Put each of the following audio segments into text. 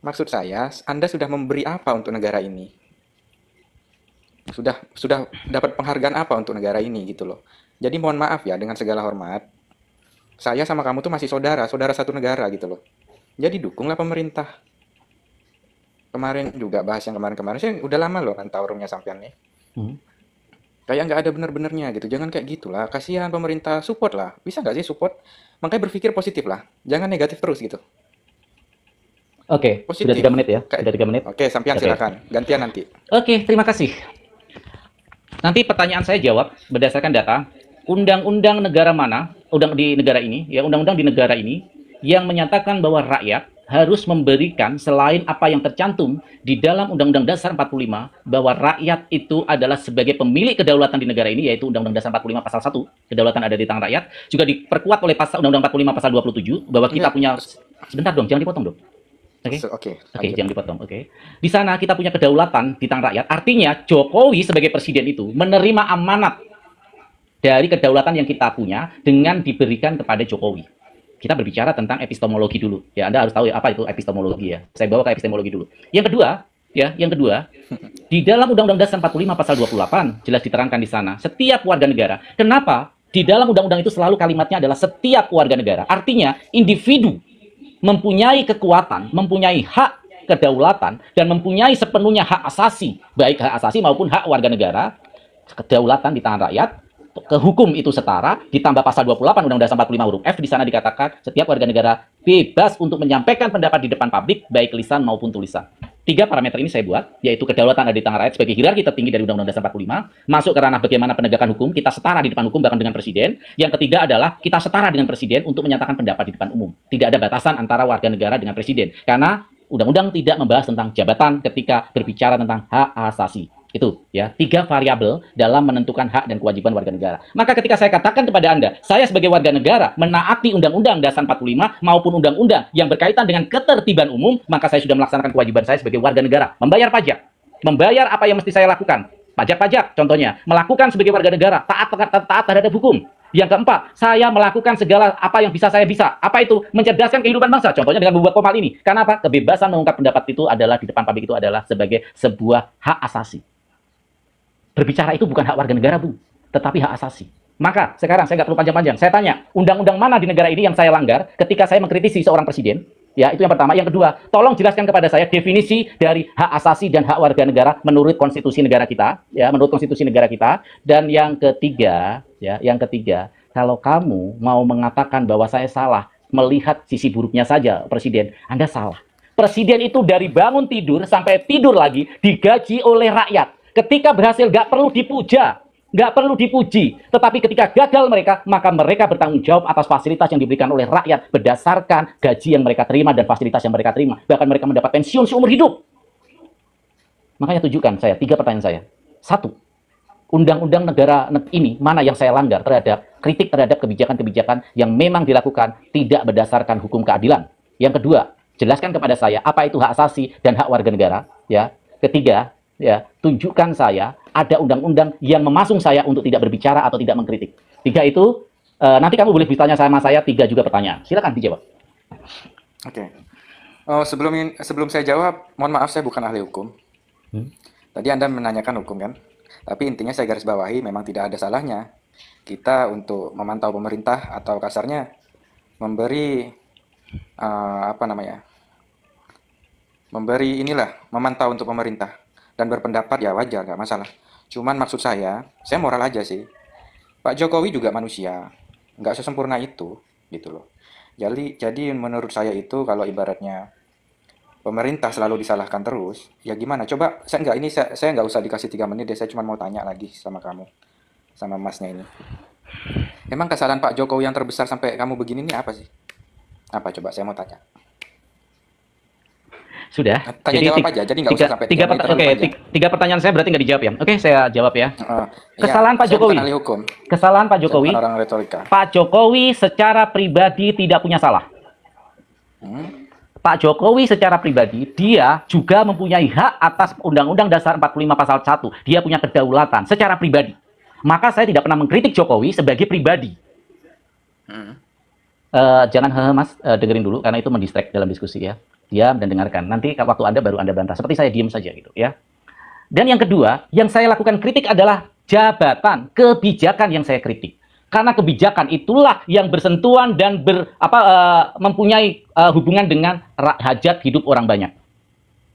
Maksud saya, Anda sudah memberi apa untuk negara ini? Sudah dapat penghargaan apa untuk negara ini gitu loh. Jadi mohon maaf ya, dengan segala hormat, saya sama kamu tuh masih saudara, saudara satu negara gitu loh. Jadi dukunglah pemerintah. Kemarin juga bahas yang kemarin-kemarin, saya udah lama loh kan tahu roomnya sampean nih. Hmm. Kayak nggak ada bener-benernya gitu, jangan kayak gitulah. Kasihan pemerintah, support lah. Bisa nggak sih support? Makanya berpikir positif lah, jangan negatif terus gitu. Oke, sudah Positif. 3 menit ya. Kayak, Sudah 3 menit. oke, sampean Oke. silakan. Gantian nanti. Oke, terima kasih. Nanti pertanyaan saya jawab berdasarkan data. Undang-undang negara mana, undang di negara ini, ya undang-undang di negara ini yang menyatakan bahwa rakyat harus memberikan selain apa yang tercantum di dalam Undang-Undang Dasar 45 bahwa rakyat itu adalah sebagai pemilik kedaulatan di negara ini, yaitu Undang-Undang Dasar 45 pasal 1, kedaulatan ada di tangan rakyat, juga diperkuat oleh pasal Undang-Undang 45 pasal 27 bahwa kita Enggak. punya, sebentar dong, jangan dipotong dong. Oke. Oke, Oke, lanjut. jangan dipotong. Oke. Di sana kita punya kedaulatan di tangan rakyat. Artinya Jokowi sebagai presiden itu menerima amanat dari kedaulatan yang kita punya dengan diberikan kepada Jokowi. Kita berbicara tentang epistemologi dulu. Ya, Anda harus tahu ya apa itu epistemologi ya. Saya bawa ke epistemologi dulu. Yang kedua, di dalam Undang-Undang Dasar 45 pasal 28 jelas diterangkan di sana, setiap warga negara. Kenapa? Di dalam undang-undang itu selalu kalimatnya adalah setiap warga negara. Artinya individu mempunyai kekuatan, mempunyai hak kedaulatan, dan mempunyai sepenuhnya hak asasi, baik hak asasi maupun hak warga negara, kedaulatan di tangan rakyat, ke hukum itu setara, ditambah pasal 28 Undang-Undang Dasar 45 huruf F, di sana dikatakan setiap warga negara bebas untuk menyampaikan pendapat di depan publik, baik lisan maupun tulisan. 3 parameter ini saya buat, yaitu kedaulatan ada di tangan rakyat sebagai hierarki tertinggi dari Undang-Undang Dasar 45, masuk ke ranah bagaimana penegakan hukum, kita setara di depan hukum bahkan dengan presiden. Yang ketiga adalah kita setara dengan presiden untuk menyatakan pendapat di depan umum. Tidak ada batasan antara warga negara dengan presiden, karena undang-undang tidak membahas tentang jabatan ketika berbicara tentang hak asasi. Itu ya, 3 variabel dalam menentukan hak dan kewajiban warga negara. Maka ketika saya katakan kepada Anda, saya sebagai warga negara menaati Undang-Undang Dasar 45 maupun undang-undang yang berkaitan dengan ketertiban umum, maka saya sudah melaksanakan kewajiban saya sebagai warga negara, membayar pajak, membayar apa yang mesti saya lakukan. Pajak-pajak contohnya, melakukan sebagai warga negara, taat terhadap hukum. Yang keempat, saya melakukan segala apa yang bisa saya bisa. Apa itu? Mencerdaskan kehidupan bangsa. Contohnya dengan membuat Komal ini. Karena apa? Kebebasan mengungkap pendapat itu adalah di depan publik itu adalah sebagai sebuah hak asasi. Berbicara itu bukan hak warga negara, Bu, tetapi hak asasi. Maka sekarang saya nggak perlu panjang-panjang. Saya tanya, undang-undang mana di negara ini yang saya langgar ketika saya mengkritisi seorang presiden? Ya, itu yang pertama. Yang kedua, tolong jelaskan kepada saya definisi dari hak asasi dan hak warga negara menurut konstitusi negara kita, ya, menurut konstitusi negara kita. Dan yang ketiga, kalau kamu mau mengatakan bahwa saya salah melihat sisi buruknya saja presiden, Anda salah. Presiden itu dari bangun tidur sampai tidur lagi digaji oleh rakyat. Ketika berhasil nggak perlu dipuja, nggak perlu dipuji. Tetapi ketika gagal mereka, maka mereka bertanggung jawab atas fasilitas yang diberikan oleh rakyat berdasarkan gaji yang mereka terima dan fasilitas yang mereka terima. Bahkan mereka mendapat pensiun seumur hidup. Makanya tunjukkan saya, 3 pertanyaan saya. 1, undang-undang negara ini mana yang saya langgar terhadap kritik terhadap kebijakan-kebijakan yang memang dilakukan tidak berdasarkan hukum keadilan. Yang kedua, jelaskan kepada saya apa itu hak asasi dan hak warga negara. Ya, ketiga, ya, tunjukkan saya ada undang-undang yang memasung saya untuk tidak berbicara atau tidak mengkritik. 3 itu, nanti kamu boleh bertanya sama saya 3 juga pertanyaan. Silakan dijawab. Oke. Oh, sebelum saya jawab, mohon maaf saya bukan ahli hukum. Hmm? Tadi Anda menanyakan hukum kan? Tapi intinya saya garis bawahi memang tidak ada salahnya kita untuk memantau pemerintah atau kasarnya memberi apa namanya? Memberi inilah, memantau untuk pemerintah dan berpendapat ya wajar, nggak masalah. Cuman maksud saya moral aja sih. Pak Jokowi juga manusia, nggak sesempurna itu, gitu loh. Jadi menurut saya itu kalau ibaratnya pemerintah selalu disalahkan terus, ya gimana? Coba saya nggak usah dikasih 3 menit deh, saya cuma mau tanya lagi sama kamu, sama masnya ini. Emang kesalahan Pak Jokowi yang terbesar sampai kamu begini ini apa sih? Apa coba saya mau tanya? Sudah. Tanya Jadi jawab aja, jadi nggak usah sampai 3 menit terlalu oke, panjang. 3 pertanyaan saya berarti nggak dijawab ya. Oke, saya jawab ya. Ya, Kesalahan Pak saya bukan Jokowi. ahli hukum, Kesalahan Pak saya bukan Jokowi. orang retorika. Pak Jokowi secara pribadi tidak punya salah. Hmm? Pak Jokowi secara pribadi, dia juga mempunyai hak atas Undang-Undang Dasar 45 pasal 1. Dia punya kedaulatan secara pribadi. Maka saya tidak pernah mengkritik Jokowi sebagai pribadi. Hmm. Jangan Mas, dengerin dulu karena itu mendistract dalam diskusi ya. diam dan dengarkan. Nanti waktu Anda baru Anda bantah. Seperti saya diam saja gitu ya. Dan yang kedua, yang saya lakukan kritik adalah jabatan, kebijakan yang saya kritik. Karena kebijakan itulah yang bersentuhan dan mempunyai hubungan dengan hajat hidup orang banyak.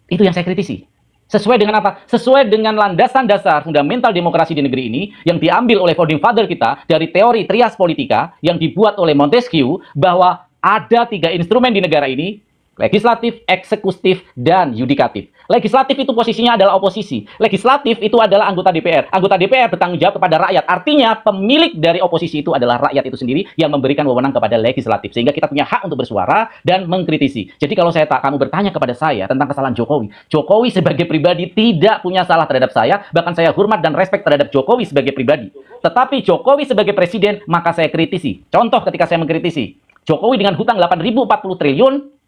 Itu yang saya kritisi. Sesuai dengan apa? Sesuai dengan landasan dasar fundamental demokrasi di negeri ini yang diambil oleh founding father kita dari teori trias politika yang dibuat oleh Montesquieu, bahwa ada 3 instrumen di negara ini: legislatif, eksekutif, dan yudikatif. Legislatif itu posisinya adalah oposisi. Legislatif itu adalah anggota DPR. Anggota DPR bertanggung jawab kepada rakyat. Artinya pemilik dari oposisi itu adalah rakyat itu sendiri yang memberikan wewenang kepada legislatif. Sehingga kita punya hak untuk bersuara dan mengkritisi. Jadi kalau kamu bertanya kepada saya tentang kesalahan Jokowi, Jokowi sebagai pribadi tidak punya salah terhadap saya. Bahkan saya hormat dan respect terhadap Jokowi sebagai pribadi. Tetapi Jokowi sebagai presiden, maka saya kritisi. Contoh ketika saya mengkritisi Jokowi dengan hutang 8.040 triliun,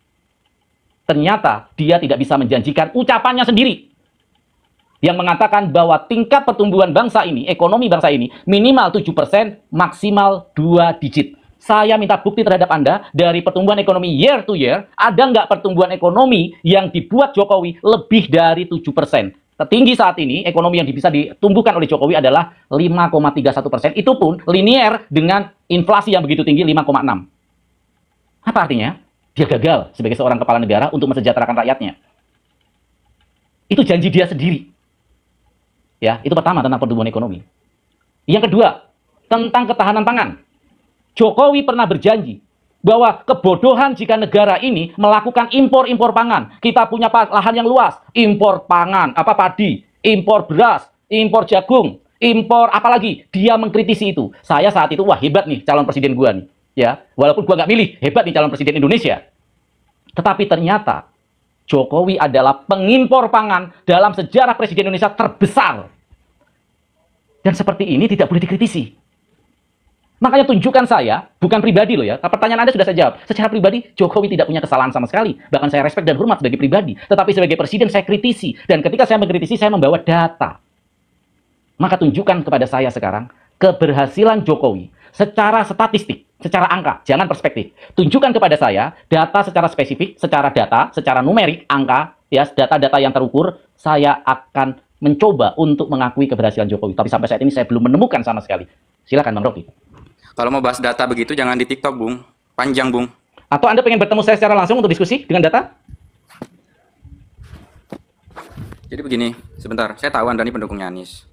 ternyata dia tidak bisa menjanjikan ucapannya sendiri yang mengatakan bahwa tingkat pertumbuhan bangsa ini, ekonomi bangsa ini, minimal 7%, maksimal 2 digit. Saya minta bukti terhadap Anda dari pertumbuhan ekonomi year to year, ada nggak pertumbuhan ekonomi yang dibuat Jokowi lebih dari 7%? Tertinggi saat ini, ekonomi yang bisa ditumbuhkan oleh Jokowi adalah 5,31%. Itu pun linear dengan inflasi yang begitu tinggi 5,6. Apa artinya? Dia gagal sebagai seorang kepala negara untuk mensejahterakan rakyatnya. Itu janji dia sendiri. Ya, itu pertama tentang pertumbuhan ekonomi. Yang kedua, tentang ketahanan pangan. Jokowi pernah berjanji bahwa kebodohan jika negara ini melakukan impor pangan. Kita punya lahan yang luas, impor pangan, padi, impor beras, impor jagung, impor apalagi. Dia mengkritisi itu. Saya saat itu, wah hebat nih calon presiden gua nih. Ya, walaupun gua nggak milih, hebat nih calon presiden Indonesia. Tetapi ternyata Jokowi adalah pengimpor pangan dalam sejarah presiden Indonesia terbesar. Dan seperti ini tidak boleh dikritisi. Makanya tunjukkan saya, bukan pribadi loh ya. Pertanyaan Anda sudah saya jawab. Secara pribadi, Jokowi tidak punya kesalahan sama sekali. Bahkan saya respect dan hormat sebagai pribadi. Tetapi sebagai presiden saya kritisi. Dan ketika saya mengkritisi, saya membawa data. Maka tunjukkan kepada saya sekarang keberhasilan Jokowi secara statistik, secara angka, jangan perspektif. Tunjukkan kepada saya data secara spesifik, secara data, secara numerik, angka, ya, data-data yang terukur. Saya akan mencoba untuk mengakui keberhasilan Jokowi. Tapi sampai saat ini saya belum menemukan sama sekali. Silakan Bang Rocky. Kalau mau bahas data begitu jangan di TikTok, Bung. Panjang, Bung. Atau Anda pengen bertemu saya secara langsung untuk diskusi dengan data? Jadi begini, sebentar. Saya tahu Anda ini pendukungnya Anies.